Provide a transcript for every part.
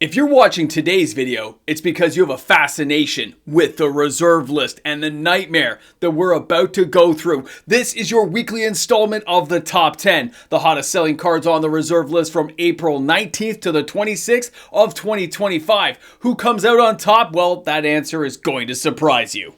If you're watching today's video, it's because you have a fascination with the reserve list and the nightmare that we're about to go through. This is your weekly installment of the top 10, the hottest selling cards on the reserve list from April 19th to the 26th of 2025. Who comes out on top? Well, that answer is going to surprise you.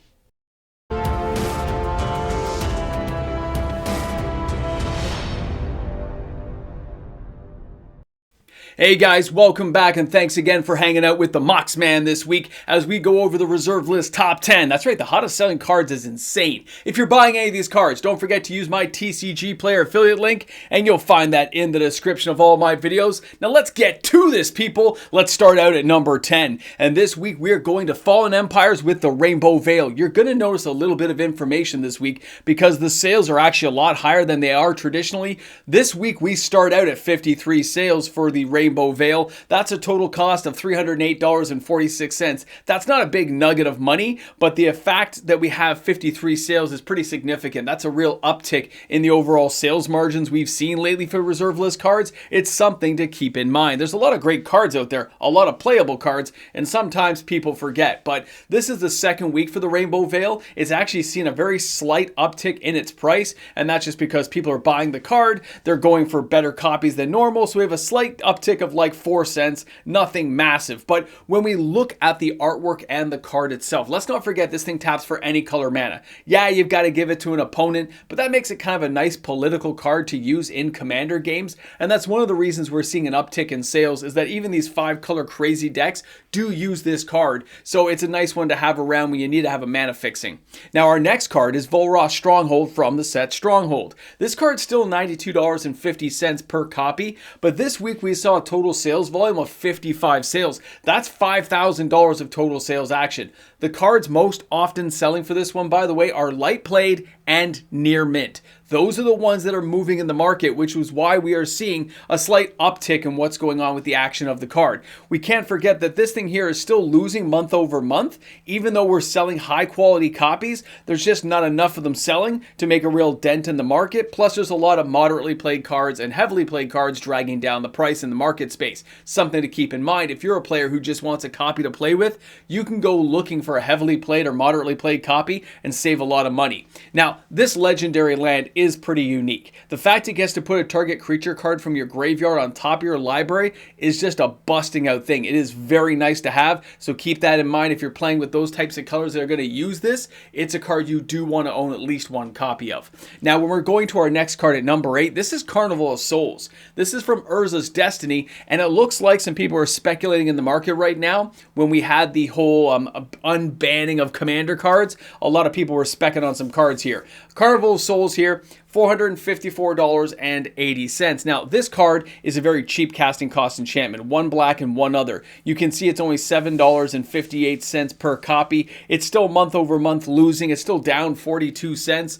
Hey guys, welcome back and thanks again for hanging out with the Moxman this week as we go over the reserve list top 10. That's right, the hottest selling cards is insane. If you're buying any of these cards, don't forget to use my TCG Player affiliate link and you'll find that in the description of all my videos. Now let's get to this, people. Let's start out at number 10. And this week we are going to Fallen Empires with the Rainbow Veil. You're going to notice a little bit of information this week because the sales are actually a lot higher than they are traditionally. This week we start out at 53 sales for the Rainbow Veil. That's a total cost of $308.46. That's not a big nugget of money, but the fact that we have 53 sales is pretty significant. That's a real uptick in the overall sales margins we've seen lately for reserve list cards. It's something to keep in mind. There's a lot of great cards out there, a lot of playable cards, and sometimes people forget, but this is the second week for the Rainbow Veil. It's actually seen a very slight uptick in its price, and that's just because people are buying the card. They're going for better copies than normal, so we have a slight uptick of like 4 cents, nothing massive. But when we look at the artwork and the card itself, let's not forget this thing taps for any color mana. Yeah, you've got to give it to an opponent, but that makes it kind of a nice political card to use in Commander games, and that's one of the reasons we're seeing an uptick in sales, is that even these 5-color crazy decks do use this card, so it's a nice one to have around when you need to have a mana fixing. Now our next card is Volrath Stronghold from the set Stronghold. This card's still $92.50 per copy, but this week we saw a total sales volume of 55 sales. That's $5,000 of total sales action. The cards most often selling for this one, by the way, are light played and near mint. Those are the ones that are moving in the market, which was why we are seeing a slight uptick in what's going on with the action of the card. We can't forget that this thing here is still losing month over month. Even though we're selling high quality copies, there's just not enough of them selling to make a real dent in the market. Plus there's a lot of moderately played cards and heavily played cards dragging down the price in the market space. Something to keep in mind. If you're a player who just wants a copy to play with, you can go looking for a heavily played or moderately played copy and save a lot of money. Now, this legendary land is pretty unique. The fact it gets to put a target creature card from your graveyard on top of your library is just a busting out thing. It is very nice to have, so keep that in mind if you're playing with those types of colors that are going to use this. It's a card you do want to own at least one copy of. Now, when we're going to our next card at number 8, this is Carnival of Souls. This is from Urza's Destiny, and it looks like some people are speculating in the market right now. When we had the whole unbanning of Commander cards, a lot of people were specking on some cards here. Carnival of Souls here, $454.80. Now, this card is a very cheap casting cost enchantment, one black and one other. You can see it's only $7.58 per copy. It's still month over month losing. It's still down 42 cents.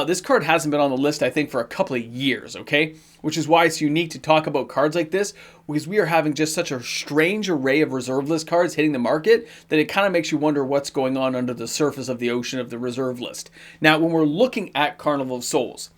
This card hasn't been on the list, I think, for a couple of years, okay? Which is why it's unique to talk about cards like this, because we are having just such a strange array of reserve list cards hitting the market that it kind of makes you wonder what's going on under the surface of the ocean of the reserve list. Now, when we're looking at Carnival of Souls,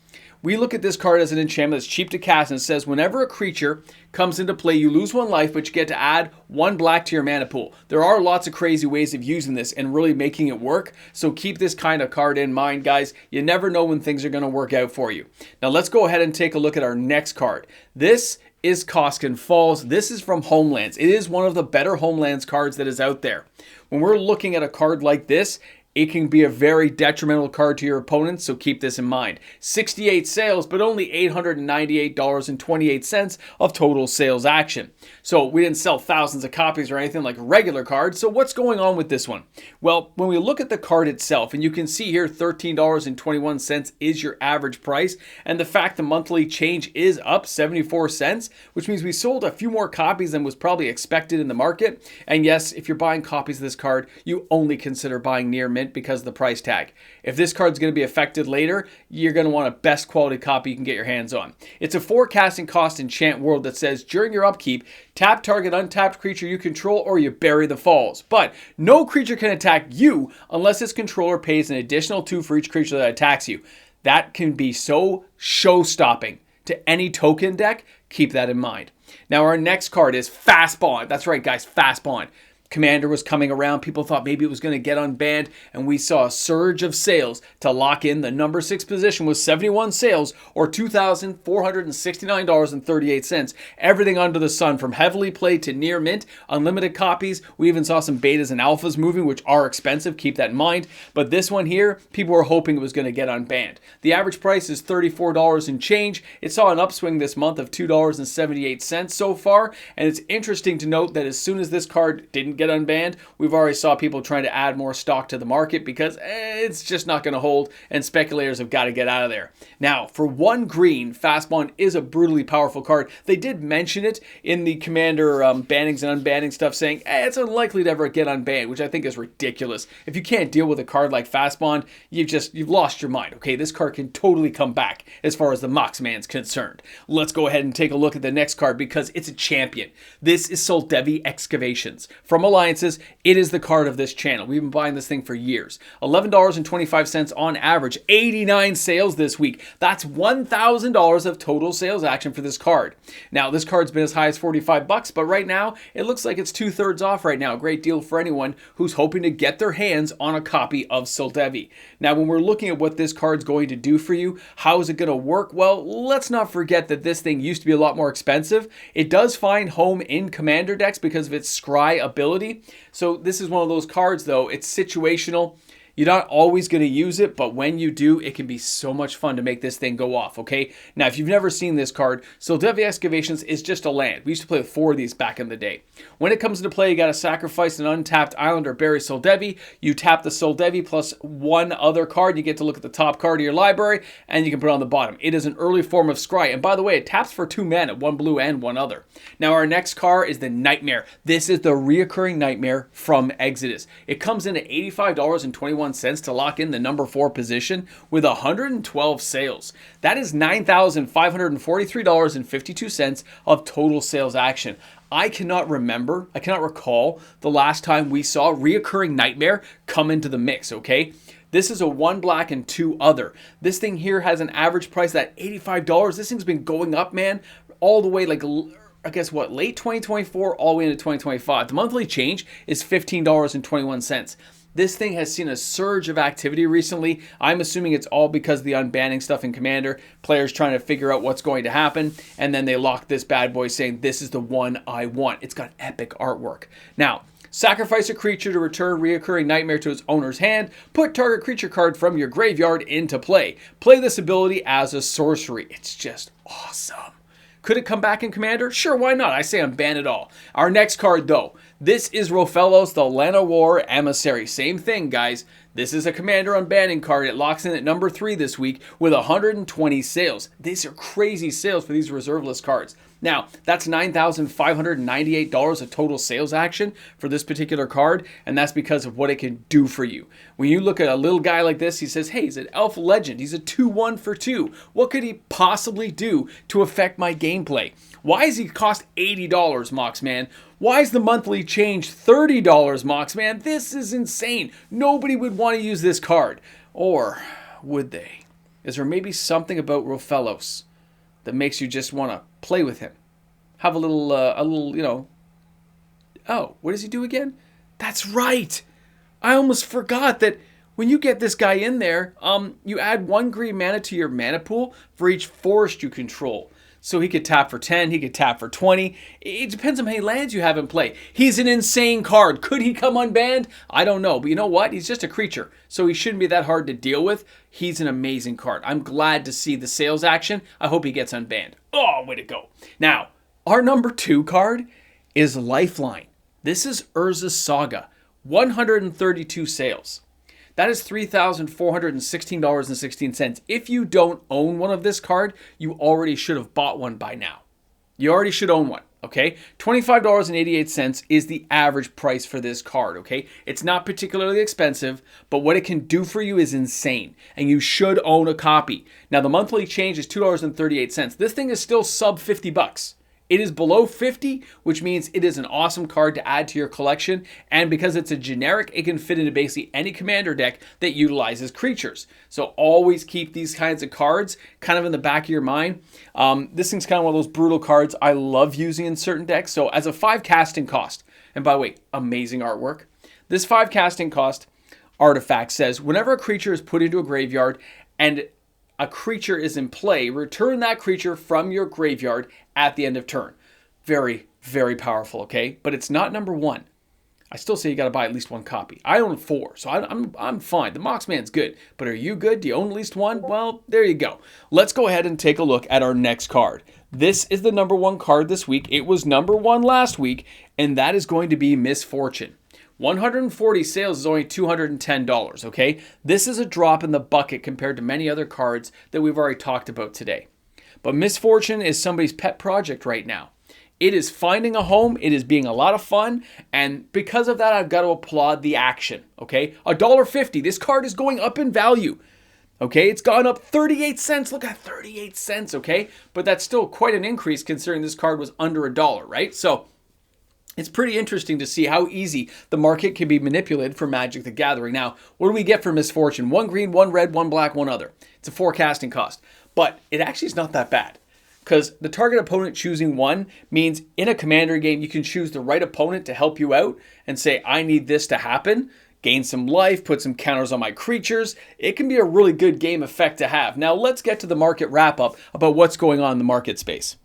we look at this card as an enchantment that's cheap to cast, and it says whenever a creature comes into play, you lose 1 life, but you get to add 1 black to your mana pool. There are lots of crazy ways of using this and really making it work, so keep this kind of card in mind, guys. You never know when things are going to work out for you. Now let's go ahead and take a look at our next card. This is Costin Falls. This is from Homelands. It is one of the better Homelands cards that is out there. When we're looking at a card like this, it can be a very detrimental card to your opponent, so keep this in mind. 68 sales, but only $898.28 of total sales action. So we didn't sell thousands of copies or anything like a regular card, so what's going on with this one? Well, when we look at the card itself, and you can see here $13.21 is your average price, and the fact the monthly change is up 74 cents, which means we sold a few more copies than was probably expected in the market. And yes, if you're buying copies of this card, you only consider buying near mint because of the price tag. If this card's going to be affected later, you're going to want a best quality copy you can get your hands on. It's a 4 casting cost enchant world that says during your upkeep, tap target untapped creature you control or you bury the falls. But no creature can attack you unless its controller pays an additional 2 for each creature that attacks you. That can be so show-stopping to any token deck. Keep that in mind. Now our next card is Fast Bond. That's right, guys, Fast Bond. Commander was coming around. People thought maybe it was going to get unbanned, and we saw a surge of sales to lock in the number 6 position with 71 sales, or $2,469.38. Everything under the sun, from heavily played to near mint, unlimited copies. We even saw some betas and alphas moving, which are expensive. Keep that in mind. But this one here, people were hoping it was going to get unbanned. The average price is $34 and change. It saw an upswing this month of $2.78 so far, and it's interesting to note that as soon as this card didn't get unbanned, we've already saw people trying to add more stock to the market because it's just not going to hold, and speculators have got to get out of there. Now, for 1 green, Fast Bond is a brutally powerful card. They did mention it in the Commander bannings and unbanning stuff, saying it's unlikely to ever get unbanned, which I think is ridiculous. If you can't deal with a card like Fast Bond, you've lost your mind. Okay, this card can totally come back as far as the Moxman's concerned. Let's go ahead and take a look at the next card because it's a champion. This is Silvi Excavations from Alliances. It is the card of this channel. We've been buying this thing for years. $11.25 on average, 89 sales this week. That's $1,000 of total sales action for this card. Now, this card's been as high as $45, but right now it looks like it's 2/3 off right now. A great deal for anyone who's hoping to get their hands on a copy of Silvi. Now, when we're looking at what this card's going to do for you, how is it going to work? Well, let's not forget that this thing used to be a lot more expensive. It does find home in Commander decks because of its scry ability. So this is one of those cards, though. It's situational. You're not always going to use it, but when you do, it can be so much fun to make this thing go off, okay? Now, if you've never seen this card, Silvi Excavations is just a land. We used to play with 4 of these back in the day. When it comes into play, you got to sacrifice an untapped island or bury Silvi. You tap the Silvi plus 1 other card. You get to look at the top card of your library, and you can put it on the bottom. It is an early form of scry, and by the way, it taps for 2 mana, 1 blue and 1 other. Now, our next card is the Nightmare. This is the reoccurring Nightmare from Exodus. It comes in at $85.21 to lock in the number 4 position with 112 sales. That is $9,543.52 of total sales action. I cannot recall the last time we saw reoccurring Nightmare come into the mix, okay? This is a 1 black and 2 other. This thing here has an average price at $85. This thing's been going up, man, all the way like, I guess what, late 2024 all the way into 2025. The monthly change is $15.21. This thing has seen a surge of activity recently. I'm assuming it's all because of the unbanning stuff in Commander, players trying to figure out what's going to happen, and then they lock this bad boy saying, this is the one I want. It's got epic artwork. Now, sacrifice a creature to return reoccurring Nightmare to its owner's hand. Put target creature card from your graveyard into play. Play this ability as a sorcery. It's just awesome. Could it come back in Commander? Sure, why not? I say unban it all. Our next card, though. This is Rofllos, the Llanowar Emissary. Same thing, guys. This is a Commander unbanning card. It locks in at number 3 this week with 120 sales. These are crazy sales for these reserve list cards. Now, that's $9,598 of total sales action for this particular card, and that's because of what it can do for you. When you look at a little guy like this, he says, hey, he's an elf legend. He's a 2/1 for 2. What could he possibly do to affect my gameplay? Why does he cost $80, Moxman? Why is the monthly change $30, Moxman? This is insane. Nobody would want to use this card. Or would they? Is there maybe something about Rofllos that makes you just want to play with him? Have a little, you know. Oh, what does he do again? That's right. I almost forgot that when you get this guy in there, you add 1 green mana to your mana pool for each forest you control. So he could tap for 10, he could tap for 20. It depends on how many lands you have in play. He's an insane card. Could he come unbanned? I don't know. But you know what? He's just a creature, so he shouldn't be that hard to deal with. He's an amazing card. I'm glad to see the sales action. I hope he gets unbanned. Oh, way to go. Now, our number 2 card is Lifeline. This is Urza's Saga. 132 sales. That is $3,416.16. If you don't own one of this card, you already should have bought one by now. You already should own one, okay? $25.88 is the average price for this card, okay? It's not particularly expensive, but what it can do for you is insane, and you should own a copy. Now, the monthly change is $2.38. This thing is still sub $50. It is below 50, which means it is an awesome card to add to your collection, and because it's a generic, it can fit into basically any commander deck that utilizes creatures. So always keep these kinds of cards kind of in the back of your mind. This thing's kind of one of those brutal cards I love using in certain decks. So as a 5 casting cost, and by the way, amazing artwork. This 5 casting cost artifact says, whenever a creature is put into a graveyard and a creature is in play, return that creature from your graveyard at the end of turn. Very, very powerful, okay? But it's not number 1. I still say you got to buy at least 1 copy. I own 4, so I'm fine. The Moxman's good. But are you good? Do you own at least 1? Well, there you go. Let's go ahead and take a look at our next card. This is the number 1 card this week. It was number 1 last week, and that is going to be Misfortune. 140 sales is only $210, okay? This is a drop in the bucket compared to many other cards that we've already talked about today. But Misfortune is somebody's pet project right now. It is finding a home, it is being a lot of fun, and because of that, I've got to applaud the action, okay? $1.50, this card is going up in value, okay? It's gone up 38 cents, look at 38 cents, okay? But that's still quite an increase considering this card was under $1, right? So it's pretty interesting to see how easy the market can be manipulated for Magic the Gathering. Now, what do we get for Misfortune? 1 green, 1 red, 1 black, 1 other. It's a 4 casting cost. But it actually is not that bad. Because the target opponent choosing 1 means in a commander game, you can choose the right opponent to help you out and say, I need this to happen. Gain some life, put some counters on my creatures. It can be a really good game effect to have. Now, let's get to the market wrap-up about what's going on in the market space.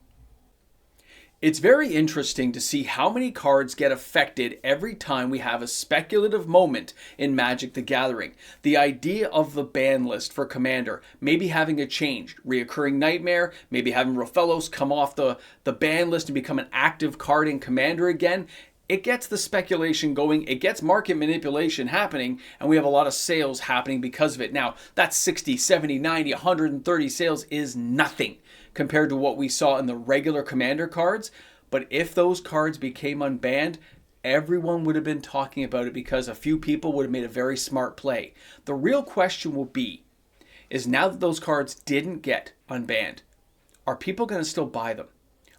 It's very interesting to see how many cards get affected every time we have a speculative moment in Magic the Gathering. The idea of the ban list for Commander, maybe having a change, reoccurring Nightmare, maybe having Rofllos come off the ban list and become an active card in Commander again. It gets the speculation going, it gets market manipulation happening, and we have a lot of sales happening because of it. Now, that 60, 70, 90, 130 sales is nothing compared to what we saw in the regular Commander cards. But if those cards became unbanned, everyone would have been talking about it because a few people would have made a very smart play. The real question will be, is now that those cards didn't get unbanned, are people going to still buy them?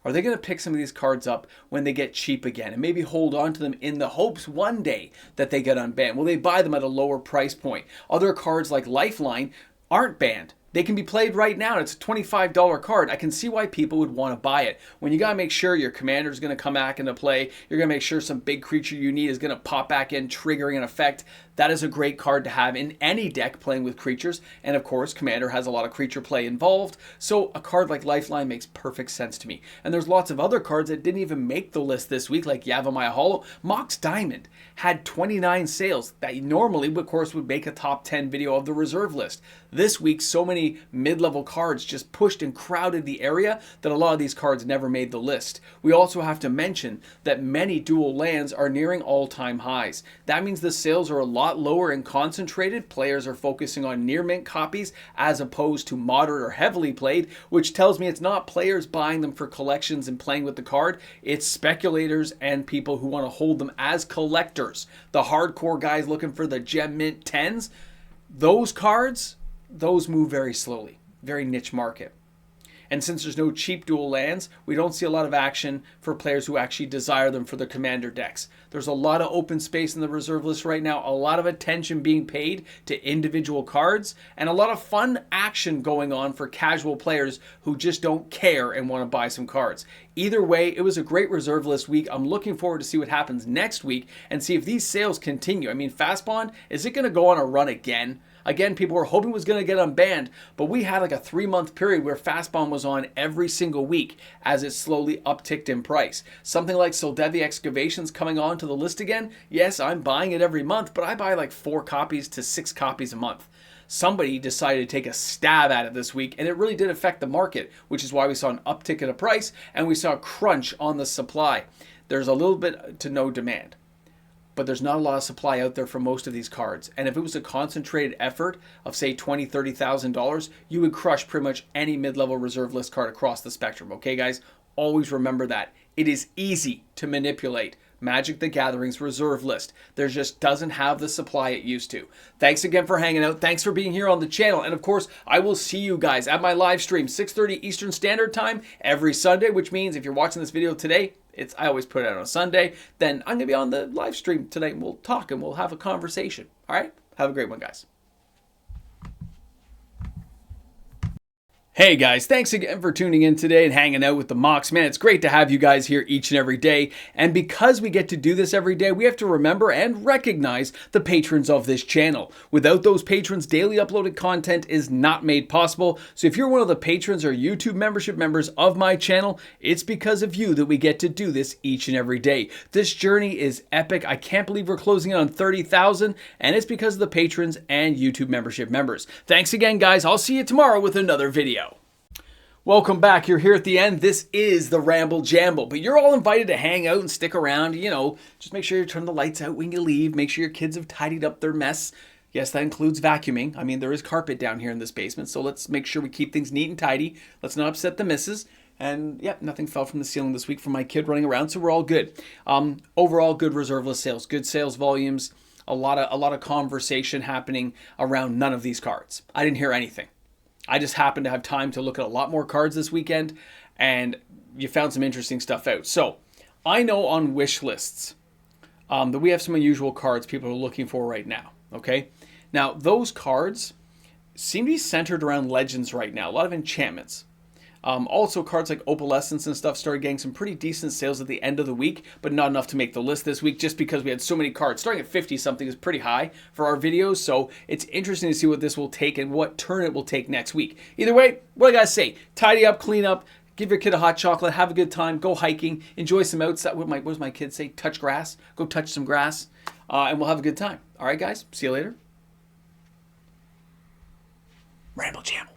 Are they going to pick some of these cards up when they get cheap again and maybe hold on to them in the hopes one day that they get unbanned? Will they buy them at a lower price point? Other cards like Lifeline aren't banned. They can be played right now. It's a $25 card. I can see why people would want to buy it. When you got to make sure your commander is going to come back into play, you're going to make sure some big creature you need is going to pop back in, triggering an effect. That is a great card to have in any deck playing with creatures. And of course, Commander has a lot of creature play involved. So a card like Lifeline makes perfect sense to me. And there's lots of other cards that didn't even make the list this week, like Yavimaya Hollow. Mox Diamond had 29 sales. That normally, of course, would make a top 10 video of the reserve list. This week, so many mid-level cards just pushed and crowded the area that a lot of these cards never made the list. We also have to mention that many dual lands are nearing all-time highs. That means the sales are a lot lower and concentrated. Players are focusing on near mint copies as opposed to moderate or heavily played, which tells me it's not players buying them for collections and playing with the card. It's speculators and people who want to hold them as collectors. The hardcore guys looking for the gem mint 10s, those cards, those move very slowly, very niche market. And since there's no cheap dual lands, we don't see a lot of action for players who actually desire them for their commander decks. There's a lot of open space in the reserve list right now, a lot of attention being paid to individual cards, and a lot of fun action going on for casual players who just don't care and want to buy some cards. Either way, it was a great reserve list week. I'm looking forward to see what happens next week and see if these sales continue. I mean, Fast Bond, is it going to go on a run again? Again, people were hoping it was going to get unbanned, but we had like a 3-month period where Fast Bond was on every single week as it slowly upticked in price. Something like Silvi Excavations coming on to the list again. Yes, I'm buying it every month, but I buy like 4 copies to 6 copies a month. Somebody decided to take a stab at it this week, and it really did affect the market, which is why we saw an uptick in the price and we saw a crunch on the supply. There's a little bit to no demand, but there's not a lot of supply out there for most of these cards. And if it was a concentrated effort of say $20,000, $30,000, you would crush pretty much any mid-level reserve list card across the spectrum. Okay, guys? Always remember that. It is easy to manipulate Magic the Gathering's reserve list. There just doesn't have the supply it used to. Thanks again for hanging out. Thanks for being here on the channel. And of course, I will see you guys at my live stream, 6:30 Eastern Standard Time every Sunday, which means if you're watching this video today, I always put it out on a Sunday, then I'm going to be on the live stream tonight and we'll talk and we'll have a conversation. All right? Have a great one, guys. Hey guys, thanks again for tuning in today and hanging out with the Mox. Man, it's great to have you guys here each and every day. And because we get to do this every day, we have to remember and recognize the patrons of this channel. Without those patrons, daily uploaded content is not made possible. So if you're one of the patrons or YouTube membership members of my channel, it's because of you that we get to do this each and every day. This journey is epic. I can't believe we're closing in on 30,000, and it's because of the patrons and YouTube membership members. Thanks again, guys. I'll see you tomorrow with another video. Welcome back. You're here at the end. This is the Ramble Jamble, but you're all invited to hang out and stick around. You know, just make sure you turn the lights out when you leave. Make sure your kids have tidied up their mess. Yes, that includes vacuuming. I mean, there is carpet down here in this basement, so let's make sure we keep things neat and tidy. Let's not upset the missus. And yeah, nothing fell from the ceiling this week from my kid running around, so we're all good. Overall, good reserve list sales, good sales volumes, a lot of conversation happening around none of these cards. I didn't hear anything. I just happened to have time to look at a lot more cards this weekend, and you found some interesting stuff out. So I know on wish lists that we have some unusual cards people are looking for right now. Okay, now those cards seem to be centered around legends right now. A lot of enchantments. Also, cards like Opalescence and stuff started getting some pretty decent sales at the end of the week, but not enough to make the list this week just because we had so many cards. Starting at 50-something is pretty high for our videos, so it's interesting to see what this will take and what turn it will take next week. Either way, what I gotta say, tidy up, clean up, give your kid a hot chocolate, have a good time, go hiking, enjoy some outside. What does my kid say? Touch grass. Go touch some grass, and we'll have a good time. All right, guys, see you later. Ramble Jamble.